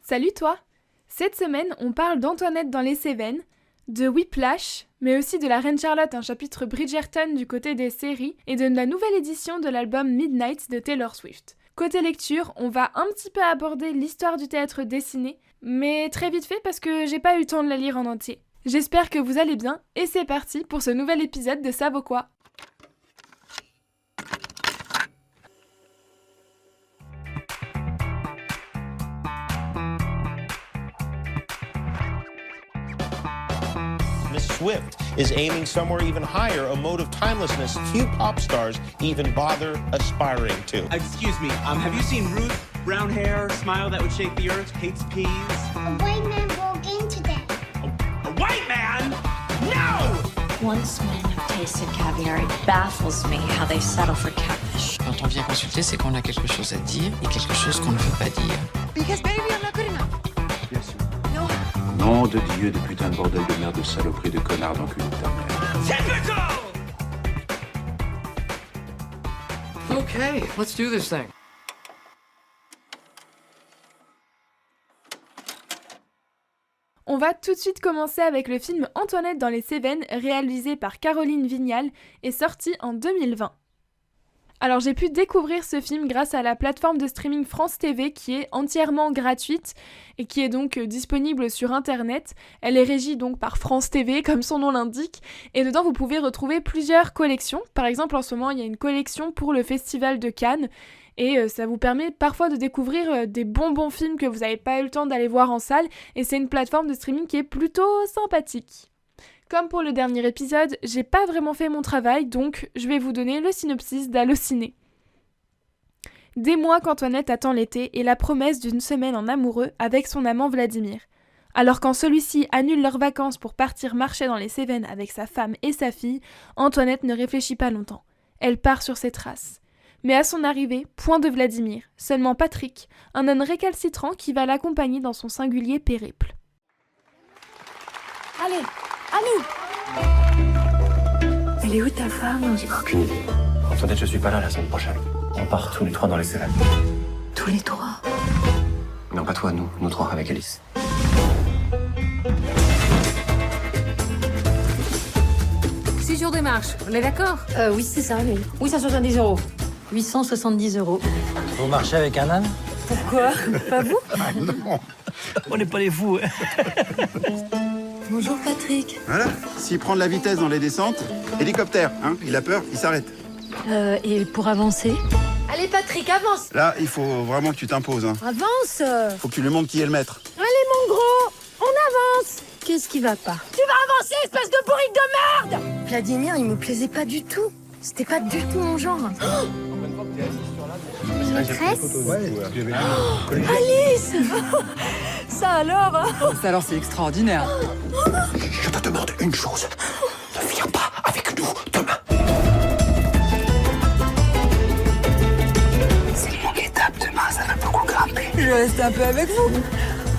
Salut toi! Cette semaine, on parle d'Antoinette dans les Cévennes, de Whiplash, mais aussi de La Reine Charlotte, un chapitre Bridgerton du côté des séries, et de la nouvelle édition de l'album Midnight de Taylor Swift. Côté lecture, on va un petit peu aborder l'histoire du théâtre dessiné, mais très vite fait parce que j'ai pas eu le temps de la lire en entier. J'espère que vous allez bien, et c'est parti pour ce nouvel épisode de Ça vaut quoi? Miss Swift is aiming somewhere even higher, a mode of timelessness few pop stars even bother aspiring to. Excuse me, have you seen Ruth? Brown hair, smile that would shake the earth, hates peas. A white man broke in today. A white man? No! Once men have tasted caviar, it baffles me how they settle for catfish. Quand on vient consulter, c'est qu'on a quelque chose à dire et quelque chose qu'on ne veut pas dire. Because baby, I'm not good enough. Bien sûr. No. Nom de Dieu, de putain de bordel de merde, de saloperie, de connard d'enculé de ta mère. Typical! Okay, let's do this thing. On va tout de suite commencer avec le film Antoinette dans les Cévennes, réalisé par Caroline Vignal et sorti en 2020. Alors j'ai pu découvrir ce film grâce à la plateforme de streaming France TV qui est entièrement gratuite et qui est donc disponible sur internet. Elle est régie donc par France TV comme son nom l'indique et dedans vous pouvez retrouver plusieurs collections. Par exemple en ce moment il y a une collection pour le Festival de Cannes et ça vous permet parfois de découvrir des bons films que vous n'avez pas eu le temps d'aller voir en salle et c'est une plateforme de streaming qui est plutôt sympathique. Comme pour le dernier épisode, j'ai pas vraiment fait mon travail, donc je vais vous donner le synopsis d'Allociné. Des mois qu'Antoinette attend l'été et la promesse d'une semaine en amoureux avec son amant Vladimir. Alors quand celui-ci annule leurs vacances pour partir marcher dans les Cévennes avec sa femme et sa fille, Antoinette ne réfléchit pas longtemps. Elle part sur ses traces. Mais à son arrivée, point de Vladimir, seulement Patrick, un homme récalcitrant qui va l'accompagner dans son singulier périple. Allez, à nous. Elle est où ta femme? J'ai aucune idée. Antoinette, je suis pas là la semaine prochaine. On part tous les trois dans les Cévennes. Tous les trois. Non, pas toi, nous trois avec Alice. 6 jours de marche, on est d'accord? Oui, c'est ça, oui. 870 €. 870 €. Vous marchez avec un âne? Pourquoi? Pas vous? Non, on n'est pas les fous. Bonjour Patrick. Voilà, s'il prend de la vitesse dans les descentes, hélicoptère, hein, il a peur, il s'arrête. Et pour avancer? Allez Patrick, avance. Là, il faut vraiment que tu t'imposes, hein. Avance. Faut que tu lui montres qui est le maître. Allez mon gros, on avance. Qu'est-ce qui va pas? Tu vas avancer, espèce de bourrique de merde. Vladimir, il me plaisait pas du tout. C'était pas du tout mon genre. Maîtresse? Alice. Ça alors hein. Ça alors, c'est extraordinaire. Je te demande une chose. Ne viens pas avec nous demain. C'est mon étape demain, ça va beaucoup grimper. Je vais rester un peu avec vous.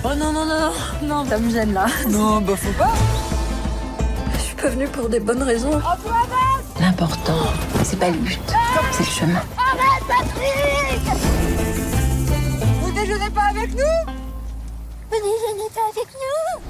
Oh non, ça me gêne là. Non, bah faut pas. Je suis pas venue pour des bonnes raisons. L'important, c'est pas le but, c'est le chemin. Vous déjeunez pas avec nous? Vous déjeunez pas avec nous?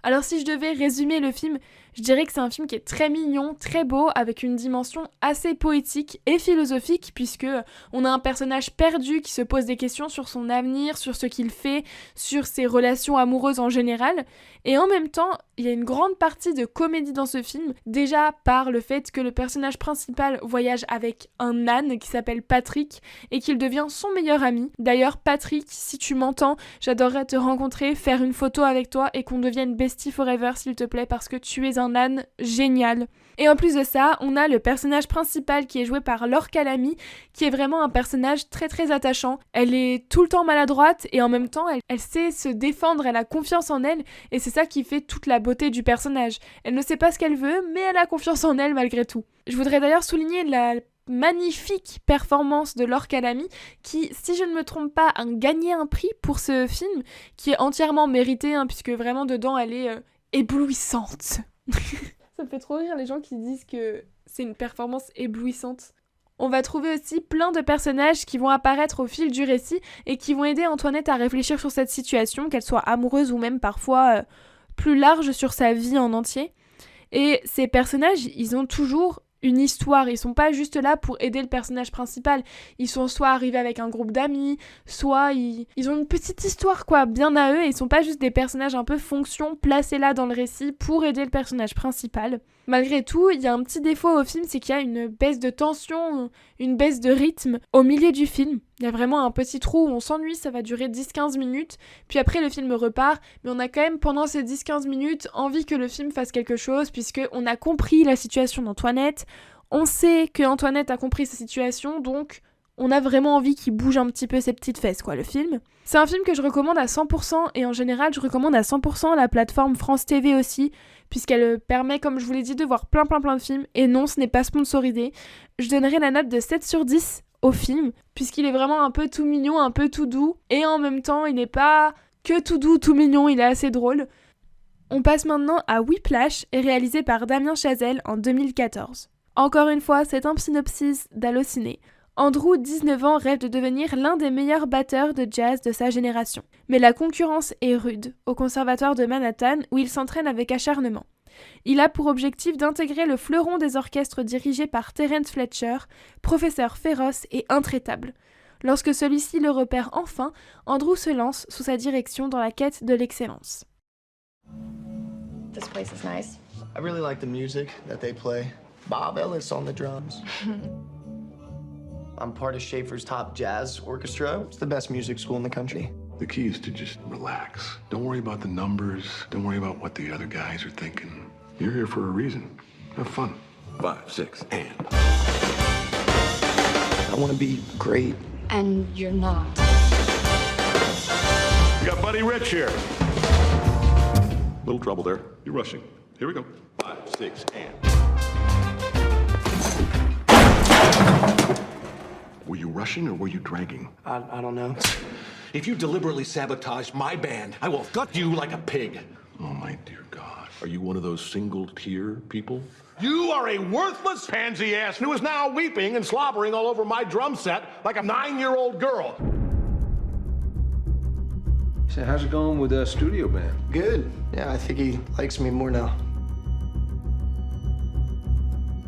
Alors si je devais résumer le film, je dirais que c'est un film qui est très mignon, très beau, avec une dimension assez poétique et philosophique, puisque on a un personnage perdu qui se pose des questions sur son avenir, sur ce qu'il fait, sur ses relations amoureuses en général, et en même temps, il y a une grande partie de comédie dans ce film, déjà par le fait que le personnage principal voyage avec un âne qui s'appelle Patrick, et qu'il devient son meilleur ami. D'ailleurs, Patrick, si tu m'entends, j'adorerais te rencontrer, faire une photo avec toi, et qu'on devienne bestie forever, s'il te plaît, parce que tu es un âne génial. Et en plus de ça, on a le personnage principal qui est joué par Laure Calamy, qui est vraiment un personnage très attachant. Elle est tout le temps maladroite et en même temps, elle sait se défendre, elle a confiance en elle et c'est ça qui fait toute la beauté du personnage. Elle ne sait pas ce qu'elle veut, mais elle a confiance en elle malgré tout. Je voudrais d'ailleurs souligner la magnifique performance de Laure Calamy qui, si je ne me trompe pas, a gagné un prix pour ce film qui est entièrement mérité, puisque vraiment dedans elle est éblouissante. Ça me fait trop rire les gens qui disent que c'est une performance éblouissante. On va trouver aussi plein de personnages qui vont apparaître au fil du récit et qui vont aider Antoinette à réfléchir sur cette situation, qu'elle soit amoureuse ou même parfois plus large sur sa vie en entier. Et ces personnages, ils ont toujours une histoire, ils sont pas juste là pour aider le personnage principal, ils sont soit arrivés avec un groupe d'amis, soit ils ont une petite histoire quoi, bien à eux, et ils sont pas juste des personnages un peu fonction placés là dans le récit pour aider le personnage principal. Malgré tout, il y a un petit défaut au film, c'est qu'il y a une baisse de tension, une baisse de rythme au milieu du film. Il y a vraiment un petit trou où on s'ennuie, ça va durer 10-15 minutes, puis après le film repart, mais on a quand même pendant ces 10-15 minutes envie que le film fasse quelque chose, puisqu'on a compris la situation d'Antoinette, on sait que Antoinette a compris sa situation, donc on a vraiment envie qu'il bouge un petit peu ses petites fesses, quoi, le film. C'est un film que je recommande à 100%, et en général, je recommande à 100% la plateforme France TV aussi, puisqu'elle permet, comme je vous l'ai dit, de voir plein de films, et non, ce n'est pas sponsorisé. Je donnerai la note de 7 sur 10 au film, puisqu'il est vraiment un peu tout mignon, un peu tout doux, et en même temps, il n'est pas que tout doux, tout mignon, il est assez drôle. On passe maintenant à Whiplash, réalisé par Damien Chazelle en 2014. Encore une fois, c'est un synopsis d'Allociné. Andrew, 19 ans, rêve de devenir l'un des meilleurs batteurs de jazz de sa génération. Mais la concurrence est rude, au conservatoire de Manhattan, où il s'entraîne avec acharnement. Il a pour objectif d'intégrer le fleuron des orchestres dirigé par Terence Fletcher, professeur féroce et intraitable. Lorsque celui-ci le repère enfin, Andrew se lance sous sa direction dans la quête de l'excellence. This place is nice. I really like the music that they play. Bob Ellis on the drums. I'm part of Schaefer's Top Jazz Orchestra. It's the best music school in the country. The key is to just relax. Don't worry about the numbers. Don't worry about what the other guys are thinking. You're here for a reason. Have fun. 5, 6, and. I want to be great. And you're not. We got Buddy Rich here. Little trouble there. You're rushing. Here we go. 5, 6, and. Were you rushing or were you dragging? I don't know. If you deliberately sabotage my band, I will gut you like a pig. Oh, my dear God. Are you one of those single-tier people? You are a worthless pansy ass who is now weeping and slobbering all over my drum set like a 9-year-old girl. So how's it going with the studio band? Good. Yeah, I think he likes me more now.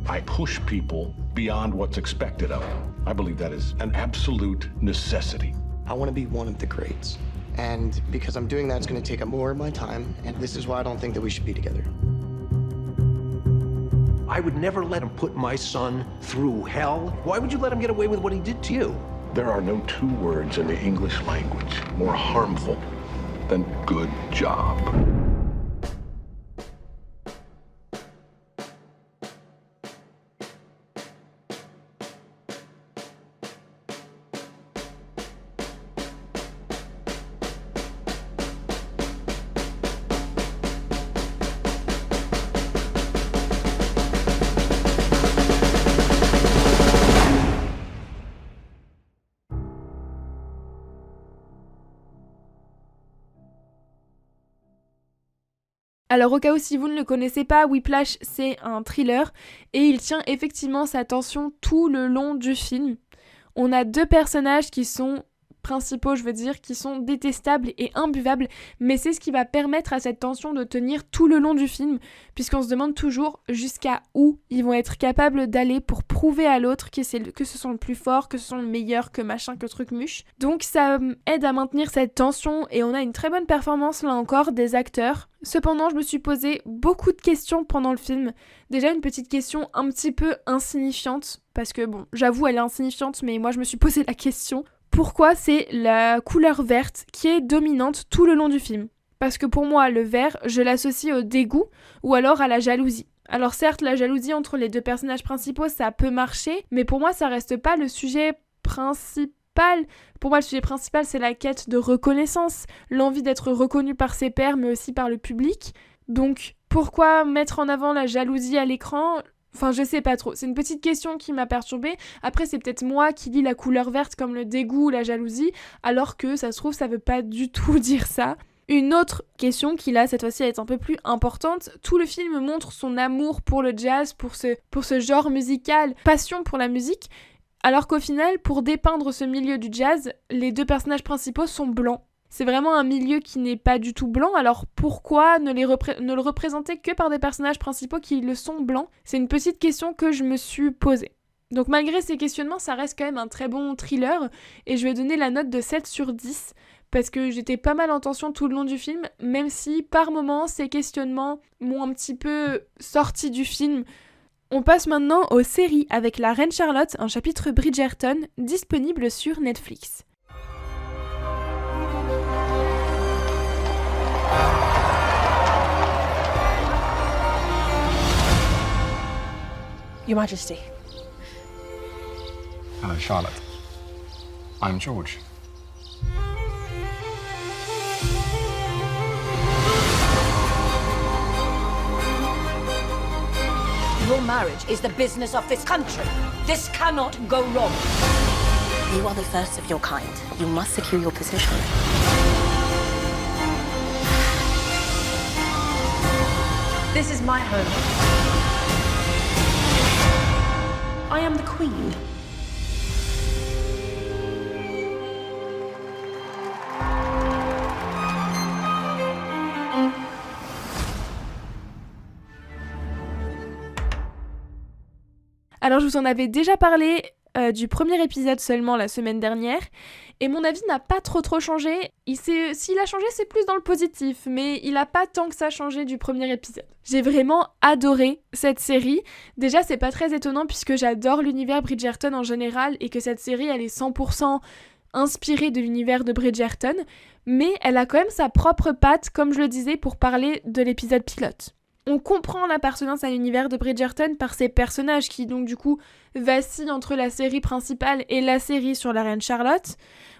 I push people beyond what's expected of them. I believe that is an absolute necessity. I want to be one of the greats. And because I'm doing that, it's going to take up more of my time. And this is why I don't think that we should be together. I would never let him put my son through hell. Why would you let him get away with what he did to you? There are no 2 words in the English language more harmful than good job. Alors au cas où si vous ne le connaissez pas, Whiplash c'est un thriller et il tient effectivement sa tension tout le long du film. On a 2 personnages qui sont principaux, qui sont détestables et imbuvables, mais c'est ce qui va permettre à cette tension de tenir tout le long du film, puisqu'on se demande toujours jusqu'à où ils vont être capables d'aller pour prouver à l'autre que ce sont le plus fort, que ce sont le meilleur, que machin, que truc muche. Donc ça aide à maintenir cette tension et on a une très bonne performance là encore des acteurs. Cependant, je me suis posé beaucoup de questions pendant le film. Déjà une petite question un petit peu insignifiante, parce que bon, j'avoue elle est insignifiante, mais moi je me suis posé la question. Pourquoi c'est la couleur verte qui est dominante tout le long du film? Parce que pour moi, le vert, je l'associe au dégoût ou alors à la jalousie. Alors certes, la jalousie entre les 2 personnages principaux, ça peut marcher, mais pour moi, ça reste pas le sujet principal. Pour moi, le sujet principal, c'est la quête de reconnaissance, l'envie d'être reconnu par ses pairs, mais aussi par le public. Donc, pourquoi mettre en avant la jalousie à l'écran ? Enfin, je sais pas trop. C'est une petite question qui m'a perturbée. Après, c'est peut-être moi qui lis la couleur verte comme le dégoût ou la jalousie, alors que ça se trouve, ça veut pas du tout dire ça. Une autre question qui, là, cette fois-ci, est un peu plus importante. Tout le film montre son amour pour le jazz, pour ce genre musical, passion pour la musique. Alors qu'au final, pour dépeindre ce milieu du jazz, les 2 personnages principaux sont blancs. C'est vraiment un milieu qui n'est pas du tout blanc, alors pourquoi ne le représenter que par des personnages principaux qui le sont blancs ? C'est une petite question que je me suis posée. Donc malgré ces questionnements, ça reste quand même un très bon thriller, et je vais donner la note de 7 sur 10, parce que j'étais pas mal en tension tout le long du film, même si par moments ces questionnements m'ont un petit peu sorti du film. On passe maintenant aux séries avec La Reine Charlotte, un chapitre Bridgerton, disponible sur Netflix. Your Majesty. Hello, Charlotte. I'm George. Your marriage is the business of this country. This cannot go wrong. You are the first of your kind. You must secure your position. This is my home. I am the queen. Alors je vous en avais déjà parlé du premier épisode seulement la semaine dernière, et mon avis n'a pas trop changé. S'il a changé, c'est plus dans le positif, mais il a pas tant que ça changé du premier épisode. J'ai vraiment adoré cette série. Déjà, c'est pas très étonnant puisque j'adore l'univers Bridgerton en général, et que cette série, elle est 100% inspirée de l'univers de Bridgerton, mais elle a quand même sa propre patte, comme je le disais, pour parler de l'épisode pilote. On comprend l'appartenance à l'univers de Bridgerton par ces personnages qui donc du coup vacillent entre la série principale et la série sur la Reine Charlotte.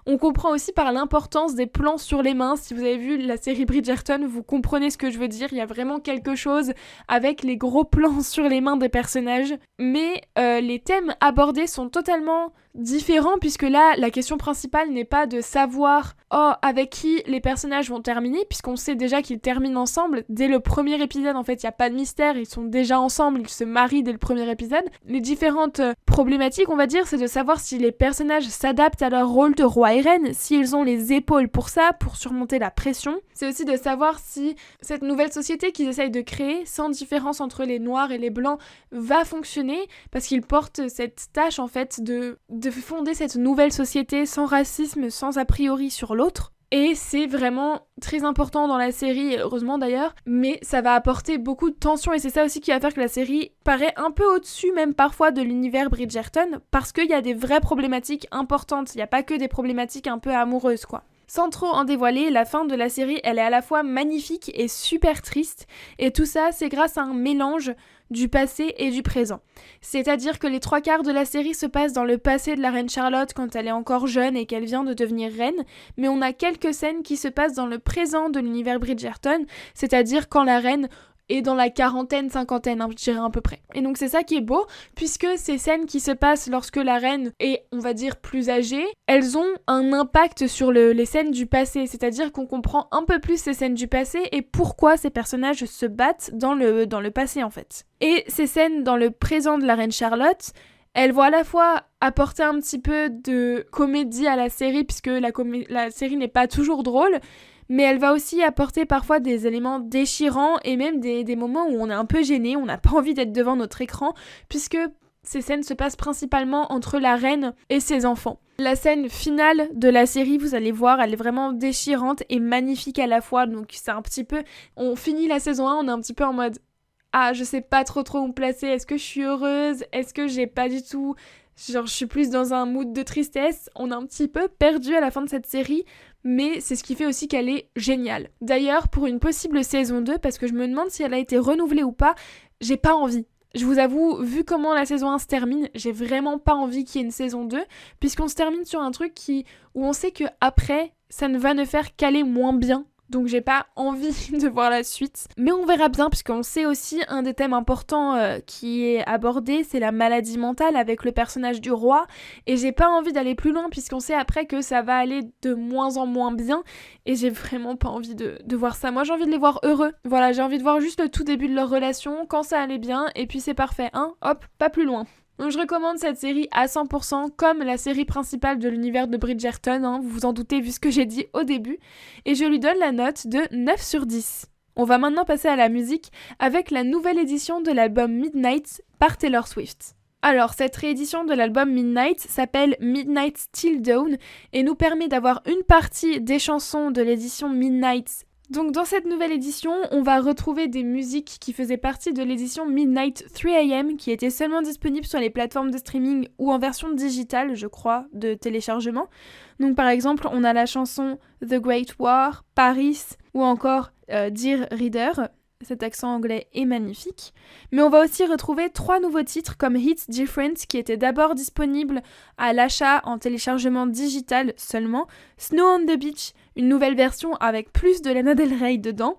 On comprend aussi par l'importance des plans sur les mains. Si vous avez vu la série Bridgerton, vous comprenez ce que je veux dire. Il y a vraiment quelque chose avec les gros plans sur les mains des personnages. Mais les thèmes abordés sont totalement différents, puisque là, la question principale n'est pas de savoir avec qui les personnages vont terminer, puisqu'on sait déjà qu'ils terminent ensemble. Dès le premier épisode, en fait, il n'y a pas de mystère, ils sont déjà ensemble, ils se marient dès le premier épisode. Les différentes problématiques, on va dire, c'est de savoir si les personnages s'adaptent à leur rôle de roi et reine, s'ils ont les épaules pour ça, pour surmonter la pression. C'est aussi de savoir si cette nouvelle société qu'ils essayent de créer, sans différence entre les noirs et les blancs, va fonctionner, parce qu'ils portent cette tâche, en fait, de fonder cette nouvelle société sans racisme, sans a priori sur l'autre. Et c'est vraiment très important dans la série, heureusement d'ailleurs, mais ça va apporter beaucoup de tension, et c'est ça aussi qui va faire que la série paraît un peu au-dessus même parfois de l'univers Bridgerton, parce qu'il y a des vraies problématiques importantes, il n'y a pas que des problématiques un peu amoureuses quoi. Sans trop en dévoiler, la fin de la série, elle est à la fois magnifique et super triste, et tout ça c'est grâce à un mélange du passé et du présent. C'est-à-dire que les 3/4 de la série se passent dans le passé de la reine Charlotte quand elle est encore jeune et qu'elle vient de devenir reine, mais on a quelques scènes qui se passent dans le présent de l'univers Bridgerton, c'est-à-dire quand la reine est dans la quarantaine, cinquantaine, je dirais à peu près. Et donc c'est ça qui est beau, puisque ces scènes qui se passent lorsque la reine est, on va dire, plus âgée, elles ont un impact sur les scènes du passé, c'est-à-dire qu'on comprend un peu plus ces scènes du passé et pourquoi ces personnages se battent dans le passé en fait. Et ces scènes dans le présent de la reine Charlotte, elles vont à la fois apporter un petit peu de comédie à la série, puisque la série n'est pas toujours drôle, mais elle va aussi apporter parfois des éléments déchirants et même des moments où on est un peu gêné, on n'a pas envie d'être devant notre écran, puisque ces scènes se passent principalement entre la reine et ses enfants. La scène finale de la série, vous allez voir, elle est vraiment déchirante et magnifique à la fois, donc c'est un petit peu... On finit la saison 1, on est un petit peu en mode... Ah, je sais pas trop où me placer, est-ce que je suis heureuse, est-ce que j'ai pas du tout... Genre, je suis plus dans un mood de tristesse, on est un petit peu perdu à la fin de cette série, mais c'est ce qui fait aussi qu'elle est géniale. D'ailleurs, pour une possible saison 2, parce que je me demande si elle a été renouvelée ou pas, j'ai pas envie. Je vous avoue, vu comment la saison 1 se termine, j'ai vraiment pas envie qu'il y ait une saison 2, puisqu'on se termine sur un truc où on sait que après, ça ne va ne faire qu'aller moins bien. Donc j'ai pas envie de voir la suite. Mais on verra bien, puisqu'on sait aussi un des thèmes importants qui est abordé, c'est la maladie mentale avec le personnage du roi. Et j'ai pas envie d'aller plus loin, puisqu'on sait après que ça va aller de moins en moins bien. Et j'ai vraiment pas envie de voir ça. Moi j'ai envie de les voir heureux. Voilà, j'ai envie de voir juste le tout début de leur relation, quand ça allait bien, et puis c'est parfait, hein. Hop, pas plus loin. Donc je recommande cette série à 100%, comme la série principale de l'univers de Bridgerton, hein, vous vous en doutez vu ce que j'ai dit au début, et je lui donne la note de 9 sur 10. On va maintenant passer à la musique avec la nouvelle édition de l'album Midnight par Taylor Swift. Alors, cette réédition de l'album Midnight s'appelle Midnight Till Dawn et nous permet d'avoir une partie des chansons de l'édition Midnight. Donc dans cette nouvelle édition, on va retrouver des musiques qui faisaient partie de l'édition Midnight 3am qui était seulement disponible sur les plateformes de streaming ou en version digitale, je crois, de téléchargement. Donc par exemple, on a la chanson The Great War, Paris ou encore Dear Reader. Cet accent anglais est magnifique. Mais on va aussi retrouver 3 nouveaux titres comme Hits Different qui étaient d'abord disponibles à l'achat en téléchargement digital seulement, Snow on the Beach, une nouvelle version avec plus de Lana Del Rey dedans,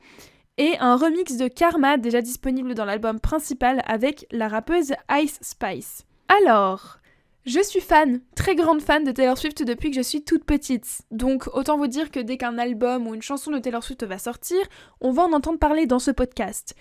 et un remix de Karma déjà disponible dans l'album principal avec la rappeuse Ice Spice. Alors, je suis fan, très grande fan de Taylor Swift depuis que je suis toute petite. Donc autant vous dire que dès qu'un album ou une chanson de Taylor Swift va sortir, on va en entendre parler dans ce podcast.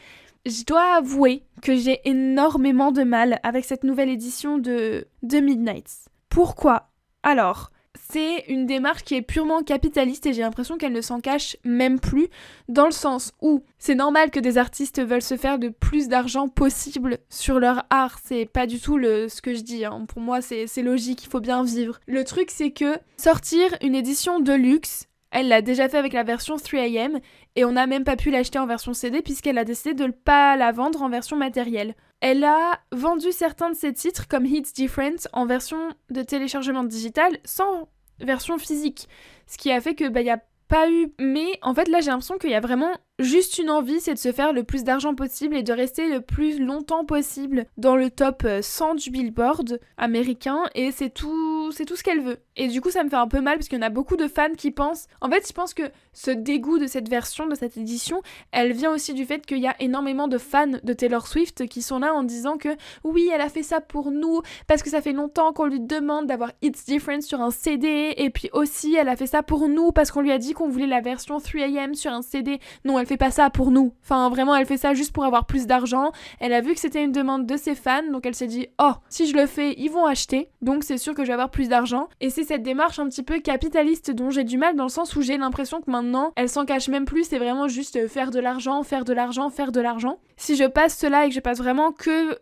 Je dois avouer que j'ai énormément de mal avec cette nouvelle édition de Midnight. Pourquoi ? Alors, c'est une démarche qui est purement capitaliste et j'ai l'impression qu'elle ne s'en cache même plus, dans le sens où c'est normal que des artistes veulent se faire le plus d'argent possible sur leur art, c'est pas du tout ce que je dis, hein. Pour moi c'est logique, il faut bien vivre. Le truc c'est que sortir une édition de luxe, elle l'a déjà fait avec la version 3am et on n'a même pas pu l'acheter en version CD puisqu'elle a décidé de ne pas la vendre en version matérielle. Elle a vendu certains de ses titres comme Hits Different en version de téléchargement digital sans version physique. Ce qui a fait que y a pas eu... Mais en fait là j'ai l'impression qu'il y a vraiment juste une envie, c'est de se faire le plus d'argent possible et de rester le plus longtemps possible dans le top 100 du Billboard américain et c'est tout ce qu'elle veut. Et du coup ça me fait un peu mal parce qu'il y en a beaucoup de fans qui pensent... En fait je pense que ce dégoût de cette version, de cette édition, elle vient aussi du fait qu'il y a énormément de fans de Taylor Swift qui sont là en disant que oui elle a fait ça pour nous parce que ça fait longtemps qu'on lui demande d'avoir It's Different sur un CD et puis aussi elle a fait ça pour nous parce qu'on lui a dit qu'on voulait la version 3am sur un CD. Non, elle fait pas ça pour nous. Enfin, vraiment, elle fait ça juste pour avoir plus d'argent. Elle a vu que c'était une demande de ses fans, donc elle s'est dit « Oh, si je le fais, ils vont acheter. Donc c'est sûr que je vais avoir plus d'argent. » Et c'est cette démarche un petit peu capitaliste dont j'ai du mal dans le sens où j'ai l'impression que maintenant, elle s'en cache même plus. C'est vraiment juste faire de l'argent, faire de l'argent, faire de l'argent. Si je passe cela et que je passe vraiment que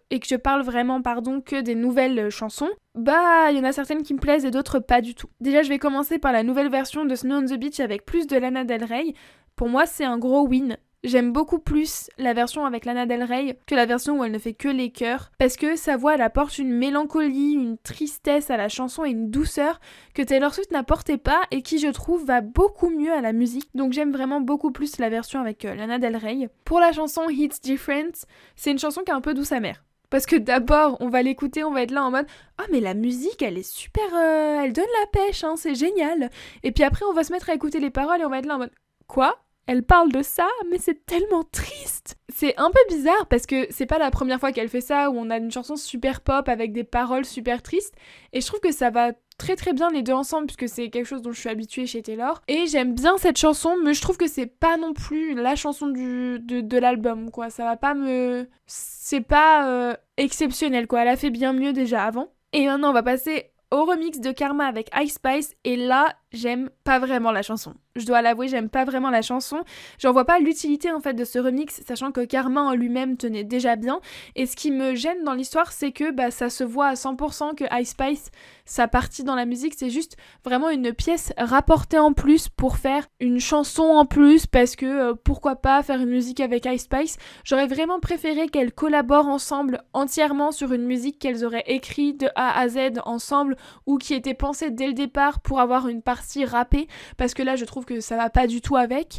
des nouvelles chansons, il y en a certaines qui me plaisent et d'autres pas du tout. Déjà, je vais commencer par la nouvelle version de Snow on the Beach avec plus de Lana Del Rey. Pour moi, c'est un gros win. J'aime beaucoup plus la version avec Lana Del Rey que la version où elle ne fait que les chœurs, parce que sa voix, elle apporte une mélancolie, une tristesse à la chanson et une douceur que Taylor Swift n'apportait pas et qui, je trouve, va beaucoup mieux à la musique. Donc j'aime vraiment beaucoup plus la version avec Lana Del Rey. Pour la chanson Hits Different, c'est une chanson qui est un peu douce amère. Parce que d'abord, on va l'écouter, on va être là en mode « Ah mais la musique, elle est super, elle donne la pêche, hein, c'est génial !» Et puis après, on va se mettre à écouter les paroles et on va être là en mode « Quoi ? Elle parle de ça, mais c'est tellement triste !» C'est un peu bizarre parce que c'est pas la première fois qu'elle fait ça, où on a une chanson super pop avec des paroles super tristes. Et je trouve que ça va très très bien les deux ensemble puisque c'est quelque chose dont je suis habituée chez Taylor. Et j'aime bien cette chanson, mais je trouve que c'est pas non plus la chanson de l'album, quoi. Ça va pas me... C'est pas exceptionnel, quoi. Elle a fait bien mieux déjà avant. Et maintenant, on va passer au remix de Karma avec Ice Spice. Et là, j'aime pas vraiment la chanson. Je dois l'avouer, j'aime pas vraiment la chanson. J'en vois pas l'utilité en fait de ce remix, sachant que Karma en lui-même tenait déjà bien. Et ce qui me gêne dans l'histoire, c'est que ça se voit à 100% que Ice Spice, sa partie dans la musique, c'est juste vraiment une pièce rapportée en plus pour faire une chanson en plus, parce que pourquoi pas faire une musique avec Ice Spice. J'aurais vraiment préféré qu'elles collaborent ensemble entièrement sur une musique qu'elles auraient écrite de A à Z ensemble, ou qui était pensée dès le départ pour avoir une partie rappée, parce que là je trouve que ça va pas du tout avec.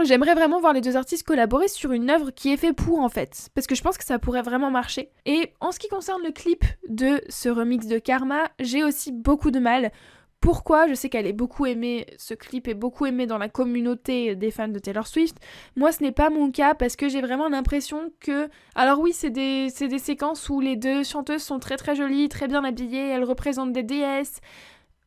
J'aimerais vraiment voir les deux artistes collaborer sur une œuvre qui est faite pour en fait, parce que je pense que ça pourrait vraiment marcher. Et en ce qui concerne le clip de ce remix de Karma, j'ai aussi beaucoup de mal. Pourquoi ? Je sais qu'elle est beaucoup aimée, ce clip est beaucoup aimé dans la communauté des fans de Taylor Swift. Moi, ce n'est pas mon cas parce que j'ai vraiment l'impression que... Alors oui, c'est des séquences où les deux chanteuses sont très très jolies, très bien habillées, elles représentent des déesses.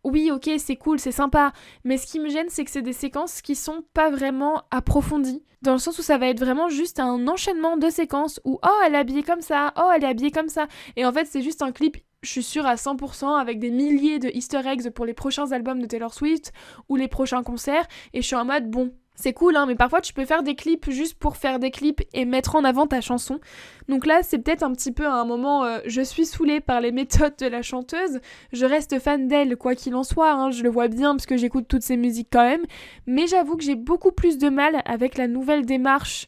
Oui, ok, c'est cool, c'est sympa, mais ce qui me gêne, c'est que c'est des séquences qui sont pas vraiment approfondies, dans le sens où ça va être vraiment juste un enchaînement de séquences où « Oh, elle est habillée comme ça, oh, elle est habillée comme ça », et en fait, c'est juste un clip je suis sûre à 100% avec des milliers de easter eggs pour les prochains albums de Taylor Swift ou les prochains concerts, et je suis en mode bon, c'est cool hein, mais parfois tu peux faire des clips juste pour faire des clips et mettre en avant ta chanson. Donc là c'est peut-être un petit peu à un moment, je suis saoulée par les méthodes de la chanteuse, je reste fan d'elle quoi qu'il en soit, hein, je le vois bien parce que j'écoute toutes ses musiques quand même, mais j'avoue que j'ai beaucoup plus de mal avec la nouvelle démarche.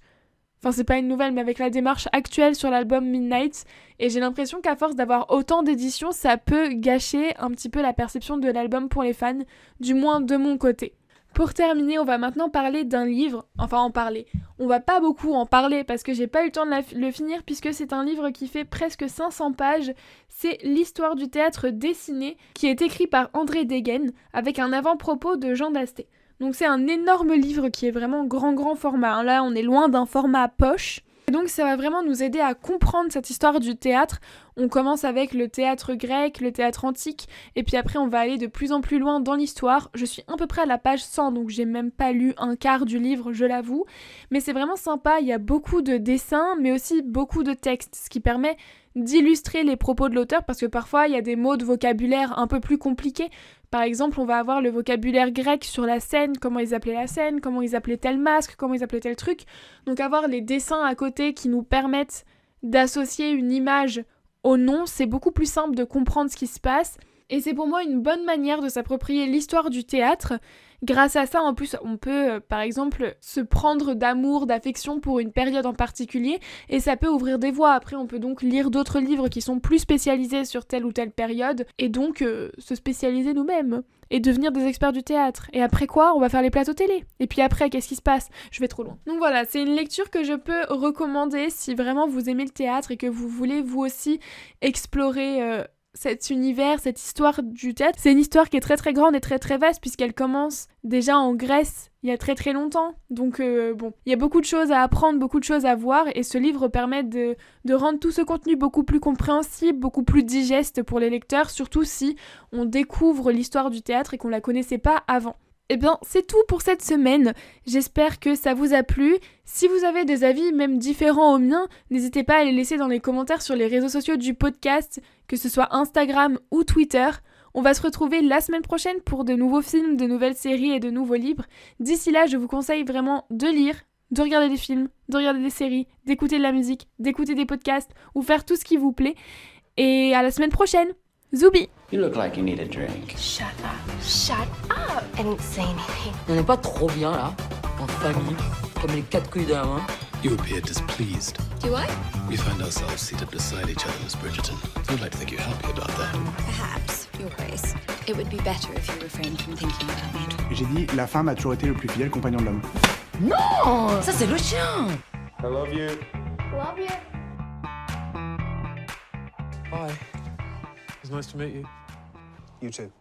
Enfin, c'est pas une nouvelle, mais avec la démarche actuelle sur l'album Midnight. Et j'ai l'impression qu'à force d'avoir autant d'éditions, ça peut gâcher un petit peu la perception de l'album pour les fans, du moins de mon côté. Pour terminer, on va maintenant parler d'un livre. Enfin, en parler. On va pas beaucoup en parler parce que j'ai pas eu le temps de le finir puisque c'est un livre qui fait presque 500 pages. C'est l'histoire du théâtre dessiné qui est écrit par André Degen avec un avant-propos de Jean Dasté. Donc c'est un énorme livre qui est vraiment grand format. Hein. Là, on est loin d'un format poche. Et donc ça va vraiment nous aider à comprendre cette histoire du théâtre. On commence avec le théâtre grec, le théâtre antique, et puis après on va aller de plus en plus loin dans l'histoire. Je suis à peu près à la page 100, donc j'ai même pas lu un quart du livre, je l'avoue. Mais c'est vraiment sympa, il y a beaucoup de dessins, mais aussi beaucoup de textes, ce qui permet d'illustrer les propos de l'auteur, parce que parfois il y a des mots de vocabulaire un peu plus compliqués. Par exemple, on va avoir le vocabulaire grec sur la scène, comment ils appelaient la scène, comment ils appelaient tel masque, comment ils appelaient tel truc. Donc avoir les dessins à côté qui nous permettent d'associer une image au nom, c'est beaucoup plus simple de comprendre ce qui se passe. Et c'est pour moi une bonne manière de s'approprier l'histoire du théâtre. Grâce à ça, en plus, on peut, par exemple, se prendre d'amour, d'affection pour une période en particulier, et ça peut ouvrir des voies. Après, on peut donc lire d'autres livres qui sont plus spécialisés sur telle ou telle période, et donc se spécialiser nous-mêmes, et devenir des experts du théâtre. Et après quoi, on va faire les plateaux télé. Et puis après, qu'est-ce qui se passe ? Je vais trop loin. Donc voilà, c'est une lecture que je peux recommander si vraiment vous aimez le théâtre et que vous voulez vous aussi explorer cet univers, cette histoire du théâtre. C'est une histoire qui est très très grande et très très vaste puisqu'elle commence déjà en Grèce il y a très très longtemps. Donc bon, il y a beaucoup de choses à apprendre, beaucoup de choses à voir et ce livre permet de rendre tout ce contenu beaucoup plus compréhensible, beaucoup plus digeste pour les lecteurs, surtout si on découvre l'histoire du théâtre et qu'on la connaissait pas avant. Eh bien, c'est tout pour cette semaine. J'espère que ça vous a plu. Si vous avez des avis même différents aux miens, n'hésitez pas à les laisser dans les commentaires sur les réseaux sociaux du podcast, que ce soit Instagram ou Twitter. On va se retrouver la semaine prochaine pour de nouveaux films, de nouvelles séries et de nouveaux livres. D'ici là, je vous conseille vraiment de lire, de regarder des films, de regarder des séries, d'écouter de la musique, d'écouter des podcasts ou faire tout ce qui vous plaît. Et à la semaine prochaine. Zoubi! You look like you need a drink. Shut up. Shut up. I didn't say anything. On n'est pas trop bien là, en famille, comme les quatre couilles d'un main. You appear displeased. Do I? We find ourselves seated beside each other, Miss Bridgerton. I'd like to think you're happy about that. Perhaps, Your Grace. It would be better if you refrained from thinking about me. J'ai dit, la femme a toujours été le plus fidèle compagnon de l'homme. Non, ça c'est le chien. I love you. Love you. Hi. It's nice to meet you. You too.